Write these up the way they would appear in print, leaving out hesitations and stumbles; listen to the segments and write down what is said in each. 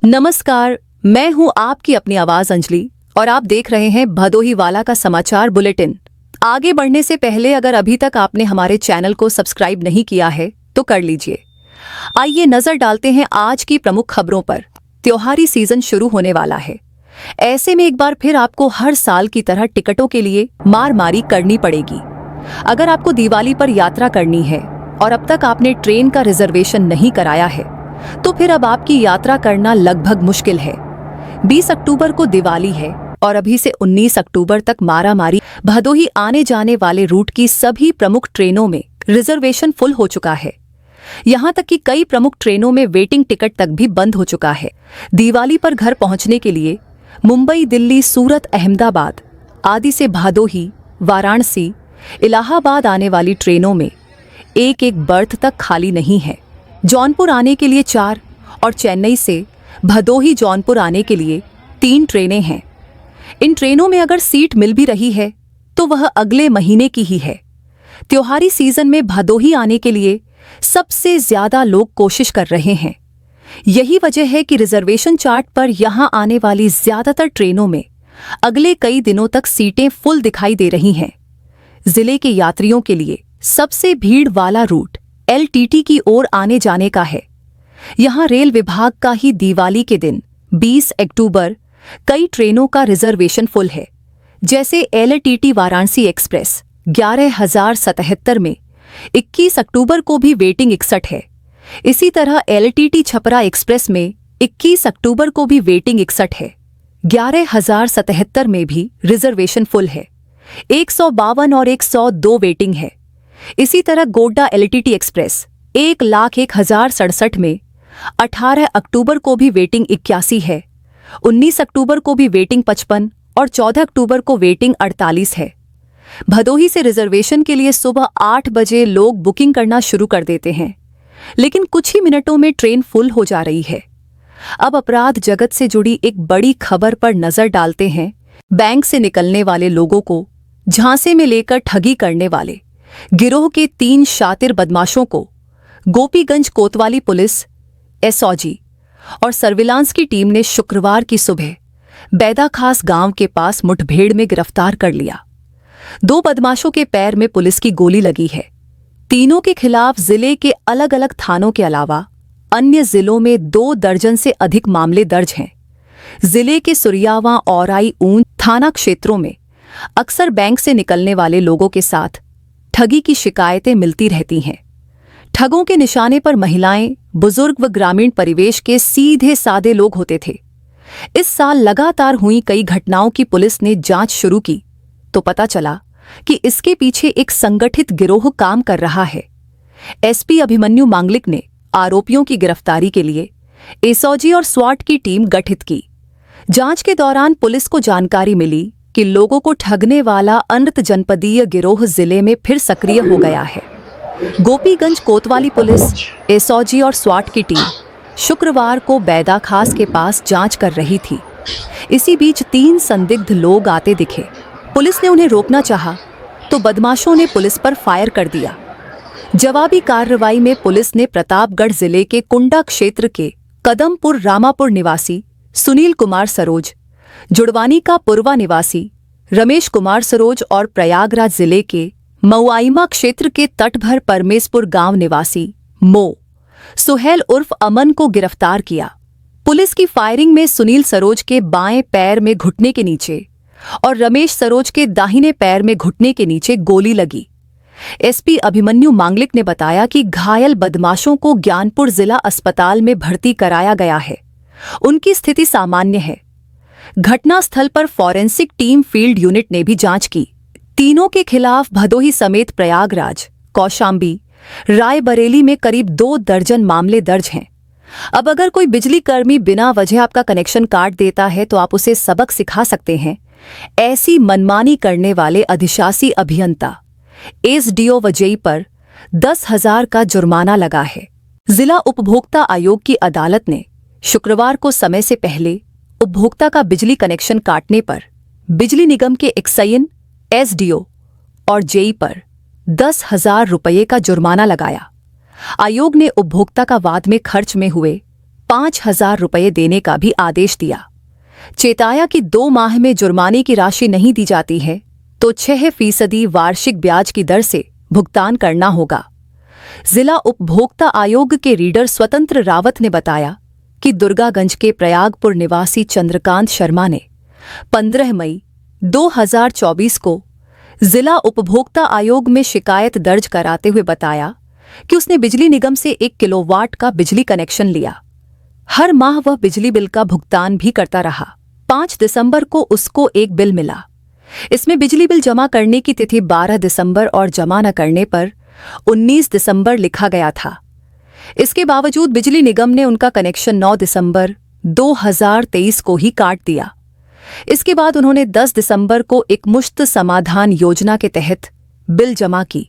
नमस्कार, मैं हूं आपकी अपनी आवाज अंजलि और आप देख रहे हैं भदोही वाला का समाचार बुलेटिन। आगे बढ़ने से पहले अगर अभी तक आपने हमारे चैनल को सब्सक्राइब नहीं किया है तो कर लीजिए। आइए नजर डालते हैं आज की प्रमुख खबरों पर। त्योहारी सीजन शुरू होने वाला है। ऐसे में एक बार फिर आपको हर साल की तरह टिकटों के लिए मारामारी करनी पड़ेगी। अगर आपको दिवाली पर यात्रा करनी है और अब तक आपने ट्रेन का रिजर्वेशन नहीं कराया है तो फिर अब आपकी यात्रा करना लगभग मुश्किल है। 20 अक्टूबर को दिवाली है और अभी से 19 अक्टूबर तक मारामारी। भदोही आने जाने वाले रूट की सभी प्रमुख ट्रेनों में रिजर्वेशन फुल हो चुका है। यहां तक कि कई प्रमुख ट्रेनों में वेटिंग टिकट तक भी बंद हो चुका है। दिवाली पर घर पहुंचने के लिए मुंबई, दिल्ली, सूरत, अहमदाबाद आदि से भदोही, वाराणसी, इलाहाबाद आने वाली ट्रेनों में एक एक बर्थ तक खाली नहीं है। जौनपुर आने के लिए 4 और चेन्नई से भदोही जौनपुर आने के लिए 3 ट्रेनें हैं। इन ट्रेनों में अगर सीट मिल भी रही है तो वह अगले महीने की ही है। त्योहारी सीजन में भदोही आने के लिए सबसे ज्यादा लोग कोशिश कर रहे हैं। यही वजह है कि रिजर्वेशन चार्ट पर यहां आने वाली ज्यादातर ट्रेनों में अगले कई दिनों तक सीटें फुल दिखाई दे रही हैं। जिले के यात्रियों के लिए सबसे भीड़ वाला रूट LTT की ओर आने जाने का है। यहां रेल विभाग का ही दिवाली के दिन 20 अक्टूबर कई ट्रेनों का रिजर्वेशन फुल है। जैसे LTT वाराणसी एक्सप्रेस 11,077 में 21 अक्टूबर को भी वेटिंग 61 है। इसी तरह LTT छपरा एक्सप्रेस में 21 अक्टूबर को भी वेटिंग 61 है। 11,077 में भी रिजर्वेशन फुल है। 152 और 102 वेटिंग है। इसी तरह गोड्डा LTT एक्सप्रेस 1,01,067 में 18 अक्टूबर को भी वेटिंग 81 है। 19 अक्टूबर को भी वेटिंग 55 और 14 अक्टूबर को वेटिंग 48 है। भदोही से रिजर्वेशन के लिए सुबह 8 बजे लोग बुकिंग करना शुरू कर देते हैं, लेकिन कुछ ही मिनटों में ट्रेन फुल हो जा रही है। अब अपराध जगत से जुड़ी एक बड़ी खबर पर नजर डालते हैं। बैंक से निकलने वाले लोगों को झांसे में लेकर ठगी करने वाले गिरोह के 3 शातिर बदमाशों को गोपीगंज कोतवाली पुलिस, SOG और सर्विलांस की टीम ने शुक्रवार की सुबह बैदाखास गांव के पास मुठभेड़ में गिरफ्तार कर लिया। 2 बदमाशों के पैर में पुलिस की गोली लगी है। तीनों के खिलाफ जिले के अलग अलग थानों के अलावा अन्य जिलों में 2 दर्जन से अधिक मामले दर्ज हैं। जिले के सुरियावां, औराई, ऊंच थाना क्षेत्रों में अक्सर बैंक से निकलने वाले लोगों के साथ ठगी की शिकायतें मिलती रहती हैं। ठगों के निशाने पर महिलाएं, बुजुर्ग व ग्रामीण परिवेश के सीधे सादे लोग होते थे। इस साल लगातार हुई कई घटनाओं की पुलिस ने जांच शुरू की तो पता चला कि इसके पीछे एक संगठित गिरोह काम कर रहा है। SP अभिमन्यु मांगलिक ने आरोपियों की गिरफ्तारी के लिए SOG और SWAT की टीम गठित की। जांच के दौरान पुलिस को जानकारी मिली कि लोगों को ठगने वाला अंतः जनपदीय गिरोह जिले में फिर सक्रिय हो गया है। गोपीगंज कोतवाली पुलिस, SOG और SWAT की टीम शुक्रवार को बैदाखास के पास जांच कर रही थी। इसी बीच 3 संदिग्ध लोग आते दिखे। पुलिस ने उन्हें रोकना चाहा तो बदमाशों ने पुलिस पर फायर कर दिया। जवाबी कार्रवाई में पुलिस ने प्रतापगढ़ जिले के कुंडा क्षेत्र के कदमपुर रामापुर निवासी सुनील कुमार सरोज, जुड़वानी का पुरवा निवासी रमेश कुमार सरोज और प्रयागराज जिले के मऊआइमा क्षेत्र के तटभर परमेशपुर गांव निवासी सुहेल उर्फ अमन को गिरफ्तार किया। पुलिस की फायरिंग में सुनील सरोज के बाएं पैर में घुटने के नीचे और रमेश सरोज के दाहिने पैर में घुटने के नीचे गोली लगी। SP अभिमन्यु मांगलिक ने बताया कि घायल बदमाशों को ज्ञानपुर जिला अस्पताल में भर्ती कराया गया है। उनकी स्थिति सामान्य है। घटनास्थल पर फॉरेंसिक टीम फील्ड यूनिट ने भी जांच की। तीनों के खिलाफ भदोही समेत प्रयागराज, कौशाम्बी, रायबरेली में करीब 2 दर्जन मामले दर्ज हैं। अब अगर कोई बिजली कर्मी बिना वजह आपका कनेक्शन काट देता है तो आप उसे सबक सिखा सकते हैं। ऐसी मनमानी करने वाले अधिशासी अभियंता, SDO व JE पर 10,000 का जुर्माना लगा है। जिला उपभोक्ता आयोग की अदालत ने शुक्रवार को समय से पहले उपभोक्ता का बिजली कनेक्शन काटने पर बिजली निगम के एक्साइन, SDO और JE पर 10,000 रुपये का जुर्माना लगाया। आयोग ने उपभोक्ता का वाद में खर्च में हुए 5,000 रुपये देने का भी आदेश दिया। चेताया कि 2 माह में जुर्माने की राशि नहीं दी जाती है तो 6% वार्षिक ब्याज की दर से भुगतान करना होगा। जिला उपभोक्ता आयोग के रीडर स्वतंत्र रावत ने बताया कि दुर्गागंज के प्रयागपुर निवासी चंद्रकांत शर्मा ने 15 मई 2024 को जिला उपभोक्ता आयोग में शिकायत दर्ज कराते हुए बताया कि उसने बिजली निगम से 1 किलोवाट का बिजली कनेक्शन लिया। हर माह वह बिजली बिल का भुगतान भी करता रहा। 5 दिसंबर को उसको एक बिल मिला। इसमें बिजली बिल जमा करने की तिथि 12 दिसंबर और जमा न करने पर 19 दिसंबर लिखा गया था। इसके बावजूद बिजली निगम ने उनका कनेक्शन 9 दिसंबर 2023 को ही काट दिया। इसके बाद उन्होंने 10 दिसंबर को एक मुश्त समाधान योजना के तहत बिल जमा की।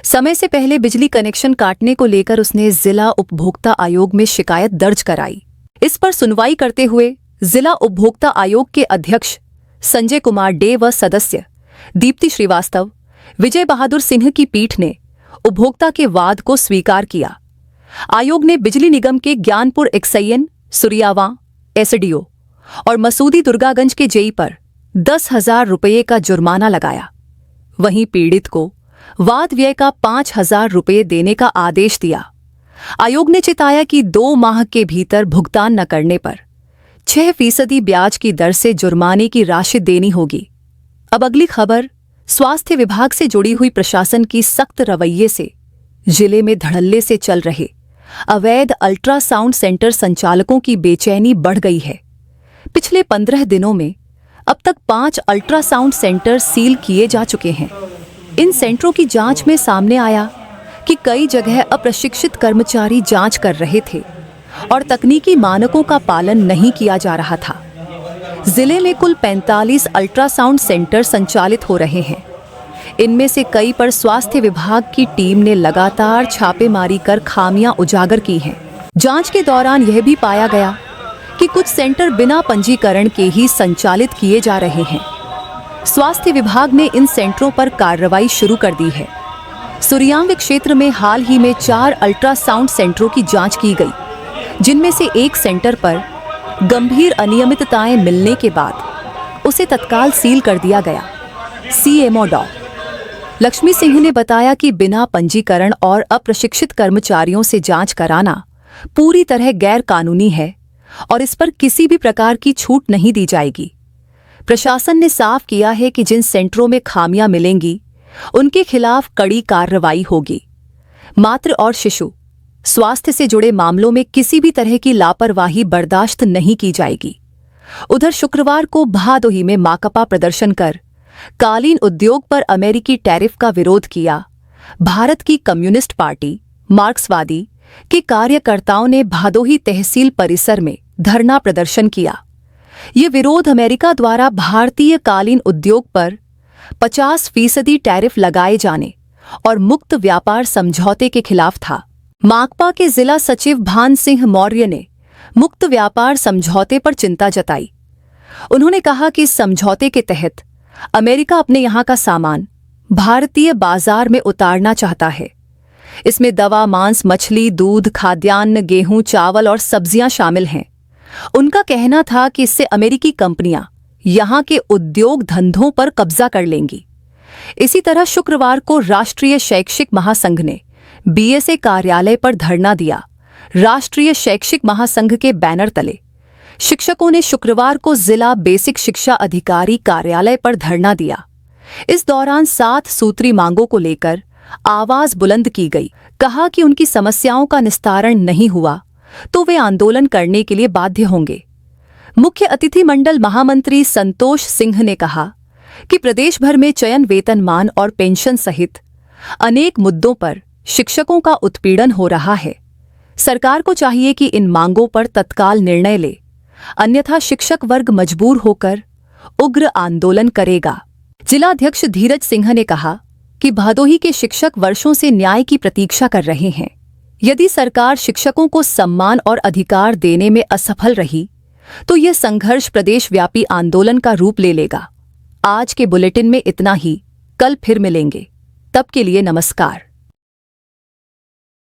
समय से पहले बिजली कनेक्शन काटने को लेकर उसने जिला उपभोक्ता आयोग में शिकायत दर्ज कराई। इस पर सुनवाई करते हुए जिला उपभोक्ता आयोग के अध्यक्ष संजय कुमार डे व सदस्य दीप्ति श्रीवास्तव, विजय बहादुर सिंह की पीठ ने उपभोक्ता के वाद को स्वीकार किया। आयोग ने बिजली निगम के ज्ञानपुर एक्सईएन, सुरियावां एसडीओ और मसूदी दुर्गागंज के जेई पर 10,000 रुपये का जुर्माना लगाया। वहीं पीड़ित को वाद व्यय का 5,000 रुपये देने का आदेश दिया। आयोग ने चेताया कि 2 माह के भीतर भुगतान न करने पर 6% ब्याज की दर से जुर्माने की राशि देनी होगी। अब अगली खबर स्वास्थ्य विभाग से जुड़ी हुई प्रशासन की सख्त रवैये से जिले में धड़ल्ले से चल रहे अवैध अल्ट्रासाउंड सेंटर संचालकों की बेचैनी बढ़ गई है। पिछले 15 दिनों में अब तक 5 अल्ट्रासाउंड सेंटर सील किए जा चुके हैं। इन सेंटरों की जांच में सामने आया कि कई जगह अप्रशिक्षित कर्मचारी जांच कर रहे थे और तकनीकी मानकों का पालन नहीं किया जा रहा था। जिले में कुल 45 अल्ट्रासाउंड सेंटर संचालित हो रहे हैं। इनमें से कई पर स्वास्थ्य विभाग की टीम ने लगातार छापेमारी कर खामियां उजागर की हैं। जांच के दौरान यह भी पाया गया कि कुछ सेंटर बिना पंजीकरण के ही संचालित किए जा रहे हैं। स्वास्थ्य विभाग ने इन सेंटरों पर कार्रवाई शुरू कर दी है। सुरियांग क्षेत्र में हाल ही में 4 अल्ट्रासाउंड सेंटरों की जांच की गई, जिनमें से एक सेंटर पर गंभीर अनियमितताएं मिलने के बाद उसे तत्काल सील कर दिया गया। सीएमओ डॉ. लक्ष्मी सिंह ने बताया कि बिना पंजीकरण और अप्रशिक्षित कर्मचारियों से जांच कराना पूरी तरह गैर कानूनी है और इस पर किसी भी प्रकार की छूट नहीं दी जाएगी। प्रशासन ने साफ किया है कि जिन सेंटरों में खामियां मिलेंगी उनके खिलाफ कड़ी कार्रवाई होगी। मातृ और शिशु स्वास्थ्य से जुड़े मामलों में किसी भी तरह की लापरवाही बर्दाश्त नहीं की जाएगी। उधर शुक्रवार को भादोही में माकपा प्रदर्शन कर कालीन उद्योग पर अमेरिकी टैरिफ का विरोध किया। भारत की कम्युनिस्ट पार्टी मार्क्सवादी के कार्यकर्ताओं ने भादोही तहसील परिसर में धरना प्रदर्शन किया। ये विरोध अमेरिका द्वारा भारतीय कालीन उद्योग पर 50% टैरिफ लगाए जाने और मुक्त व्यापार समझौते के खिलाफ था। माकपा के जिला सचिव भान सिंह मौर्य ने मुक्त व्यापार समझौते पर चिंता जताई। उन्होंने कहा कि इस समझौते के तहत अमेरिका अपने यहाँ का सामान भारतीय बाजार में उतारना चाहता है। इसमें दवा, मांस, मछली, दूध, खाद्यान्न, गेहूं, चावल और सब्जियां शामिल हैं। उनका कहना था कि इससे अमेरिकी कंपनियां यहां के उद्योग धंधों पर कब्जा कर लेंगी। इसी तरह शुक्रवार को राष्ट्रीय शैक्षिक महासंघ ने बीएसए कार्यालय पर धरना दिया। राष्ट्रीय शैक्षिक महासंघ के बैनर तले शिक्षकों ने शुक्रवार को जिला बेसिक शिक्षा अधिकारी कार्यालय पर धरना दिया। इस दौरान 7 सूत्री मांगों को लेकर आवाज बुलंद की गई। कहा कि उनकी समस्याओं का निस्तारण नहीं हुआ तो वे आंदोलन करने के लिए बाध्य होंगे। मुख्य अतिथि मंडल महामंत्री संतोष सिंह ने कहा कि प्रदेश भर में चयन, वेतनमान और पेंशन सहित अनेक मुद्दों पर शिक्षकों का उत्पीड़न हो रहा है। सरकार को चाहिए कि इन मांगों पर तत्काल निर्णय ले, अन्यथा शिक्षक वर्ग मजबूर होकर उग्र आंदोलन करेगा। जिलाध्यक्ष धीरज सिंह ने कहा कि भदोही के शिक्षक वर्षों से न्याय की प्रतीक्षा कर रहे हैं। यदि सरकार शिक्षकों को सम्मान और अधिकार देने में असफल रही तो यह संघर्ष प्रदेशव्यापी आंदोलन का रूप ले लेगा। आज के बुलेटिन में इतना ही। कल फिर मिलेंगे। तब के लिए नमस्कार।